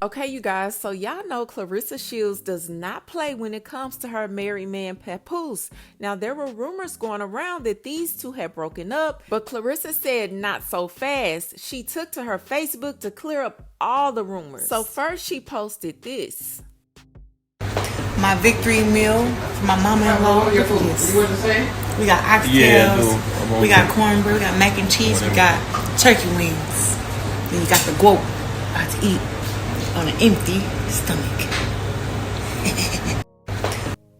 Okay, you guys, so y'all know Claressa Shields does not play when it comes to her married man, Papoose. Now, there were rumors going around that these two had broken up, but Claressa said not so fast. She took to her Facebook to clear up all the rumors. So first she posted this. My victory meal for my mama-in-law. Your food. You want to say? We got oxtails, we got cornbread, we got mac and cheese, we got turkey wings. Then you got the guap. About to eat on an empty stomach.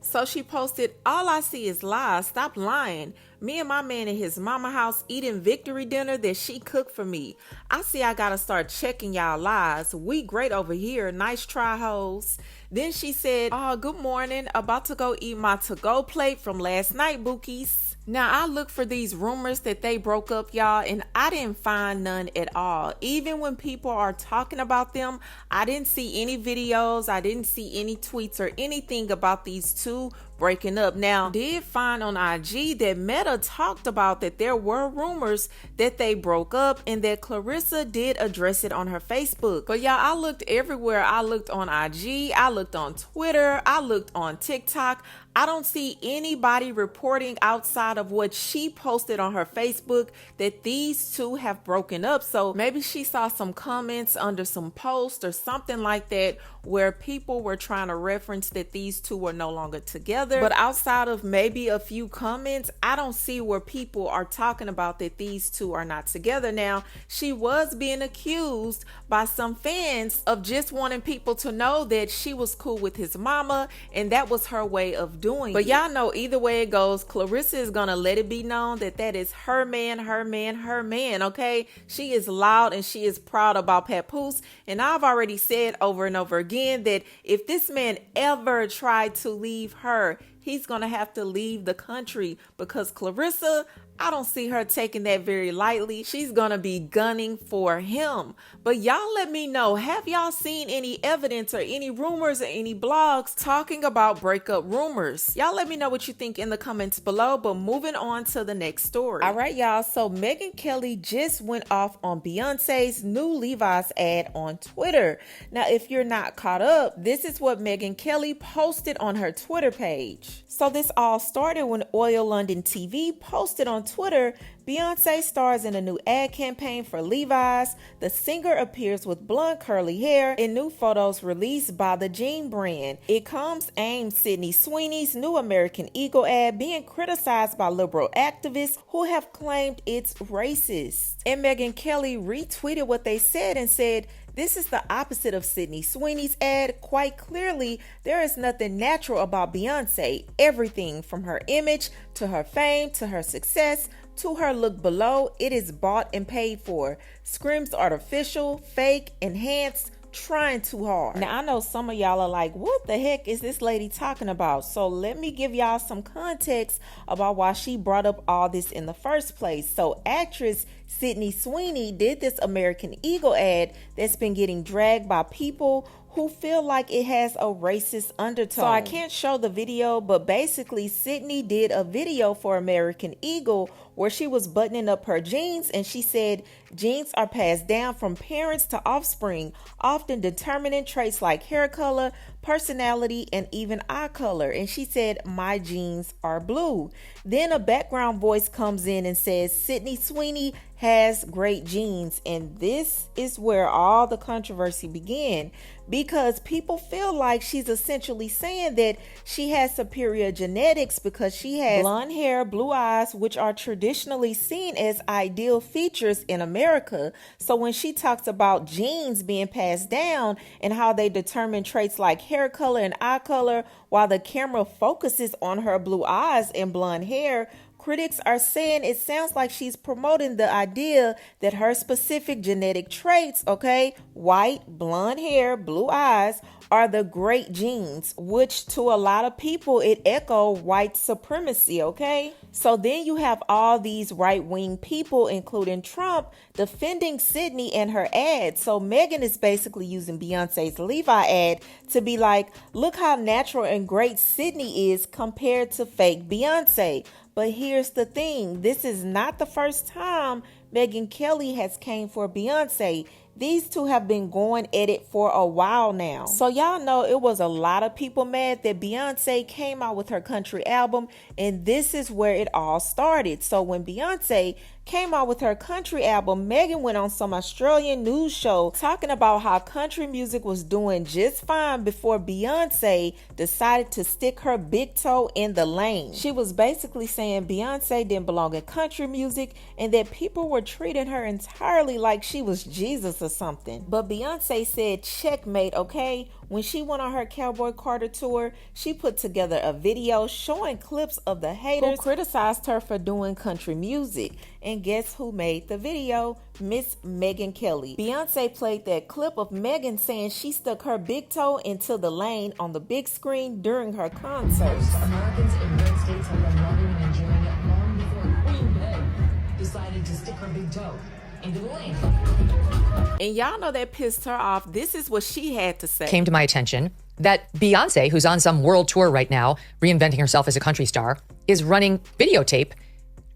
So she posted, all I see is lies. Stop lying. Me and my man in his mama house eating victory dinner that she cooked for me. I see I gotta start checking y'all lies. We great over here. Nice try, hoes. Then she said, oh, good morning. About to go eat my to-go plate from last night, bookies. Now, I looked for these rumors that they broke up, y'all, and I didn't find none at all. Even when people are talking about them, I didn't see any videos, I didn't see any tweets or anything about these two breaking up. Now, I did find on IG that Meta talked about that there were rumors that they broke up and that Claressa did address it on her Facebook. But y'all, I looked everywhere. I looked on IG, I looked on Twitter, I looked on TikTok. I don't see anybody reporting outside of what she posted on her Facebook that these two have broken up. So maybe she saw some comments under some posts or something like that where people were trying to reference that these two were no longer together. But outside of maybe a few comments, I don't see where people are talking about that these two are not together. Now, she was being accused by some fans of just wanting people to know that she was cool with his mama, and that was her way of doing. But y'all know either way it goes, Claressa is gonna let it be known that that is her man, her man, her man, okay? She is loud and she is proud about Papoose, and I've already said over and over again that if this man ever tried to leave her, he's gonna have to leave the country, because Claressa, I don't see her taking that very lightly. She's gonna be gunning for him. But y'all let me know, have y'all seen any evidence or any rumors or any blogs talking about breakup rumors? Y'all let me know what you think in the comments below, but moving on to the next story. All right, y'all, so Megyn Kelly just went off on Beyonce's new Levi's ad on Twitter. Now, if you're not caught up, this is what Megyn Kelly posted on her Twitter page. So this all started when Oil London TV posted on Twitter, Beyonce stars in a new ad campaign for Levi's. The singer appears with blonde curly hair in new photos released by the jean brand. It comes aimed Sydney Sweeney's new American Eagle ad being criticized by liberal activists who have claimed it's racist. And Megyn Kelly retweeted what they said and said, this is the opposite of Sydney Sweeney's ad. Quite clearly, there is nothing natural about Beyonce. Everything from her image to her fame to her success to her look below, it is bought and paid for. Screams artificial, fake, enhanced, trying too hard. Now, I know some of y'all are like, what the heck is this lady talking about? So let me give y'all some context about why she brought up all this in the first place. So actress Sydney Sweeney did this American Eagle ad that's been getting dragged by people who feel like it has a racist undertone. So I can't show the video, but basically Sydney did a video for American Eagle where she was buttoning up her jeans, and she said jeans are passed down from parents to offspring, often determining traits like hair color, personality, and even eye color. And she said, my jeans are blue. Then a background voice comes in and says, Sydney Sweeney has great genes. And this is where all the controversy began, because people feel like she's essentially saying that she has superior genetics because she has blonde hair, blue eyes, which are traditionally seen as ideal features in America. So when she talks about genes being passed down and how they determine traits like hair color and eye color, while the camera focuses on her blue eyes and blonde hair, critics are saying it sounds like she's promoting the idea that her specific genetic traits, okay, white, blonde hair, blue eyes, are the great genes, which to a lot of people, it echo white supremacy, okay? So then you have all these right-wing people, including Trump, defending Sydney and her ad. So Megyn is basically using Beyonce's Levi ad to be like, look how natural and great Sydney is compared to fake Beyonce. But here's the thing, this is not the first time Megyn Kelly has came for Beyonce. These two have been going at it for a while now. So y'all know it was a lot of people mad that Beyonce came out with her country album, and this is where it all started. So when Beyonce came out with her country album, Megan went on some Australian news show talking about how country music was doing just fine before Beyonce decided to stick her big toe in the lane. She was basically saying Beyonce didn't belong in country music and that people were treating her entirely like she was Jesus or something. But Beyonce said checkmate, okay? When she went on her Cowboy Carter tour, she put together a video showing clips of the haters who criticized her for doing country music. And guess who made the video? Miss Megyn Kelly. Beyonce played that clip of Megan saying she stuck her big toe into the lane on the big screen during her concert. Americans in red states have been loving and enjoying it long before Queen Bey decided to stick her big toe into the lane. And y'all know that pissed her off. This is what she had to say. Came to my attention that Beyonce, who's on some world tour right now, reinventing herself as a country star, is running videotape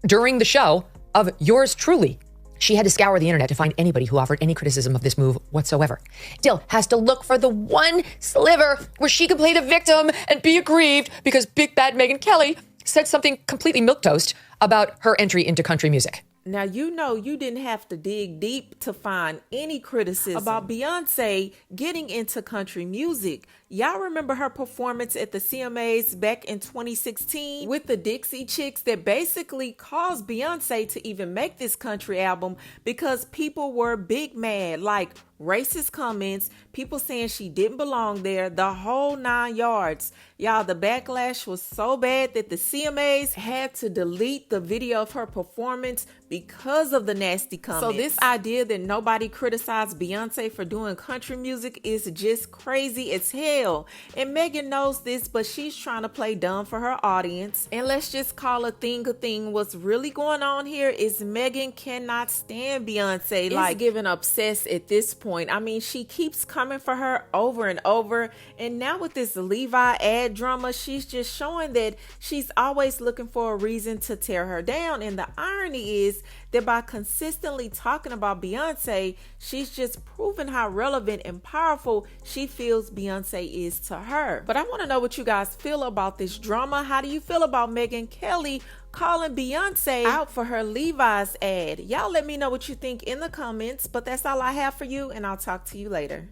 during the show of yours truly. She had to scour the internet to find anybody who offered any criticism of this move whatsoever. Still has to look for the one sliver where she could play the victim and be aggrieved because big bad Megyn Kelly said something completely milquetoast about her entry into country music. Now, you know you didn't have to dig deep to find any criticism about Beyonce getting into country music. Y'all remember her performance at the CMAs back in 2016 with the Dixie Chicks that basically caused Beyonce to even make this country album because people were big mad, like racist comments, people saying she didn't belong there, the whole 9 yards. Y'all, the backlash was so bad that the CMAs had to delete the video of her performance because of the nasty comments. So this idea that nobody criticized Beyonce for doing country music is just crazy as hell. And Megan knows this, but she's trying to play dumb for her audience. And let's just call a thing a thing. What's really going on here is Megan cannot stand Beyonce. Like, giving obsessed at this point. I mean, she keeps coming for her over and over. And now with this Levi ad drama, she's just showing that she's always looking for a reason to tear her down. And the irony is that by consistently talking about Beyonce, she's just proven how relevant and powerful she feels Beyonce is to her. But I want to know what you guys feel about this drama. How do you feel about Megyn Kelly calling Beyonce out for her Levi's ad? Y'all let me know what you think in the comments. But that's all I have for you, and I'll talk to you later.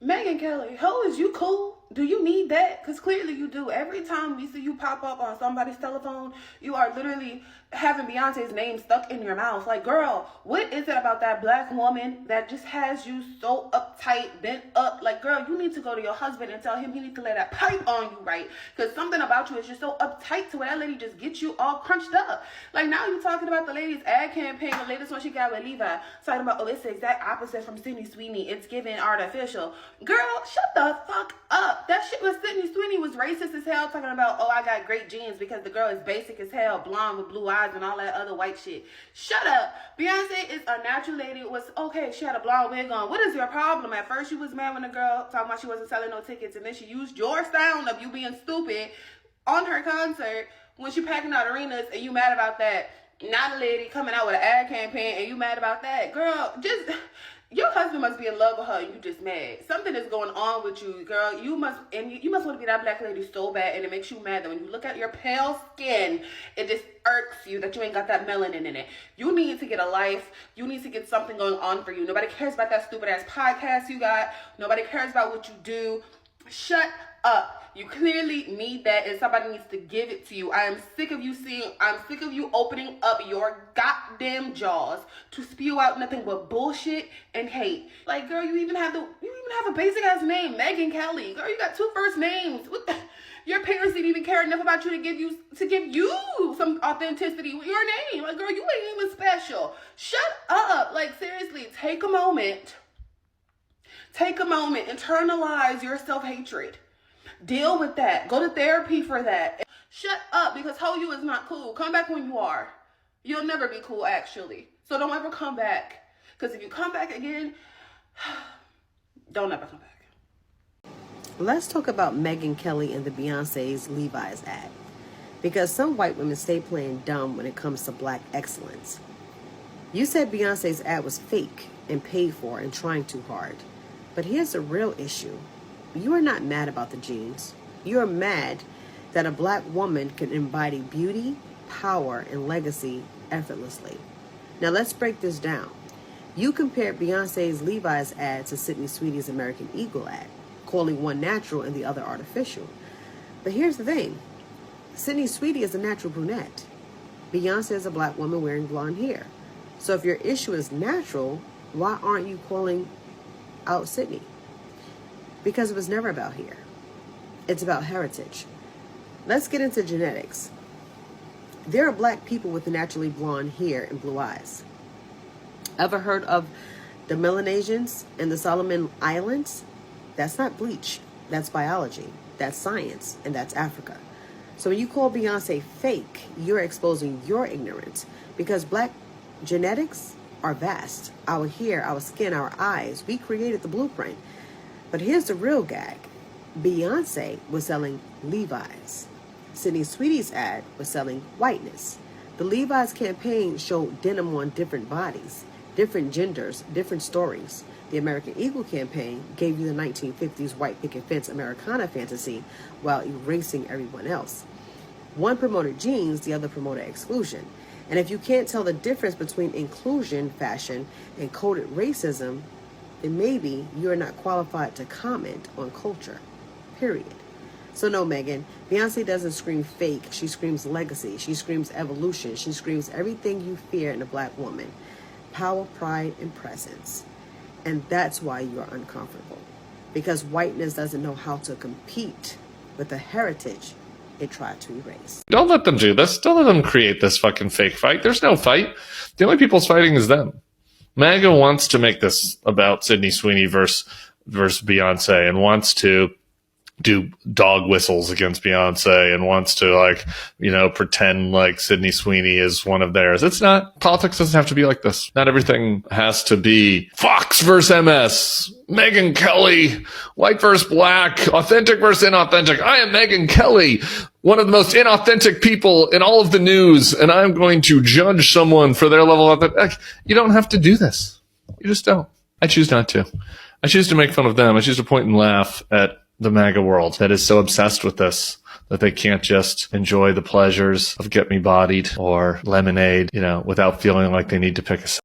Megyn Kelly, ho, is you cool? Do you need that? Because clearly you do. Every time we see you pop up on somebody's telephone, you are literally having Beyonce's name stuck in your mouth. Like, girl, what is it about that black woman that just has you so uptight, bent up? Like, girl, you need to go to your husband and tell him he needs to lay that pipe on you, right? Because something about you is just so uptight to where that lady just gets you all crunched up. Like, now you're talking about the lady's ad campaign, the latest one she got with Levi, talking about, oh, it's the exact opposite from Sydney Sweeney. It's giving artificial. Girl, shut the fuck up. That shit with Sydney Sweeney was racist as hell, talking about, oh, I got great genes because the girl is basic as hell, blonde with blue eyes and all that other white shit. Shut up. Beyonce is a natural lady. Was okay, she had a blonde wig on. What is your problem? At first, you was mad when the girl talking about she wasn't selling no tickets, and then she used your sound of you being stupid on her concert when she packing out arenas, and you mad about that. Now the lady coming out with an ad campaign, and you mad about that. Girl, just... Your husband must be in love with her and you just mad. Something is going on with you, girl. You must want to be that black lady so bad, and it makes you mad that when you look at your pale skin, it just irks you that you ain't got that melanin in it. You need to get a life. You need to get something going on for you. Nobody cares about that stupid ass podcast you got. Nobody cares about what you do. Shut up. You clearly need that, and somebody needs to give it to you. I'm sick of you opening up your goddamn jaws to spew out nothing but bullshit and hate. Like, girl, you even have a basic ass name, Megyn Kelly. Girl, you got 2 first names. Your parents didn't even care enough about you to give you some authenticity with your name. Like, girl, you ain't even special. Shut up. Like, seriously, take a moment. Take a moment. Internalize your self-hatred. Deal with that. Go to therapy for that. Shut up, because how you is not cool. Come back when you are. You'll never be cool, actually. So don't ever come back. Because if you come back again, don't ever come back. Let's talk about Megyn Kelly and the Beyonce's Levi's ad. Because some white women stay playing dumb when it comes to black excellence. You said Beyonce's ad was fake and paid for and trying too hard. But here's the real issue. You are not mad about the jeans. You are mad that a black woman can embody beauty, power, and legacy effortlessly. Now let's break this down. You compared Beyonce's Levi's ad to Sydney Sweetie's American Eagle ad, calling one natural and the other artificial. But here's the thing. Sydney Sweetie is a natural brunette. Beyonce is a black woman wearing blonde hair. So if your issue is natural, why aren't you calling out Sydney? Because it was never about hair. It's about heritage. Let's get into genetics. There are black people with naturally blonde hair and blue eyes. Ever heard of the Melanesians in the Solomon Islands? That's not bleach. That's biology. That's science. And that's Africa. So when you call Beyonce fake, you're exposing your ignorance, because black genetics are vast. Our hair, our skin, our eyes, we created the blueprint. But here's the real gag. Beyonce was selling Levi's. Sydney Sweetie's ad was selling whiteness. The Levi's campaign showed denim on different bodies, different genders, different stories. The American Eagle campaign gave you the 1950s white picket fence Americana fantasy while erasing everyone else. One promoted jeans, the other promoted exclusion. And if you can't tell the difference between inclusion, fashion, and coded racism, then maybe you're not qualified to comment on culture, period. So no, Megan, Beyonce doesn't scream fake. She screams legacy. She screams evolution. She screams everything you fear in a black woman. Power, pride, and presence. And that's why you're uncomfortable. Because whiteness doesn't know how to compete with the heritage it tried to erase. Don't let them do this. Don't let them create this fucking fake fight. There's no fight. The only people fighting is them. MAGA wants to make this about Sydney Sweeney versus Beyonce, and wants to do dog whistles against Beyonce, and wants to pretend like Sydney Sweeney is one of theirs. It's not. Politics doesn't have to be like this. Not everything has to be Fox versus MS, Megyn Kelly, white versus black, authentic versus inauthentic. I am Megyn Kelly, one of the most inauthentic people in all of the news, and I'm going to judge someone for their level of authentic. You don't have to do this. You just don't. I choose not to. I choose to make fun of them. I choose to point and laugh at the MAGA world that is so obsessed with this that they can't just enjoy the pleasures of Get Me Bodied or Lemonade, without feeling like they need to pick a side.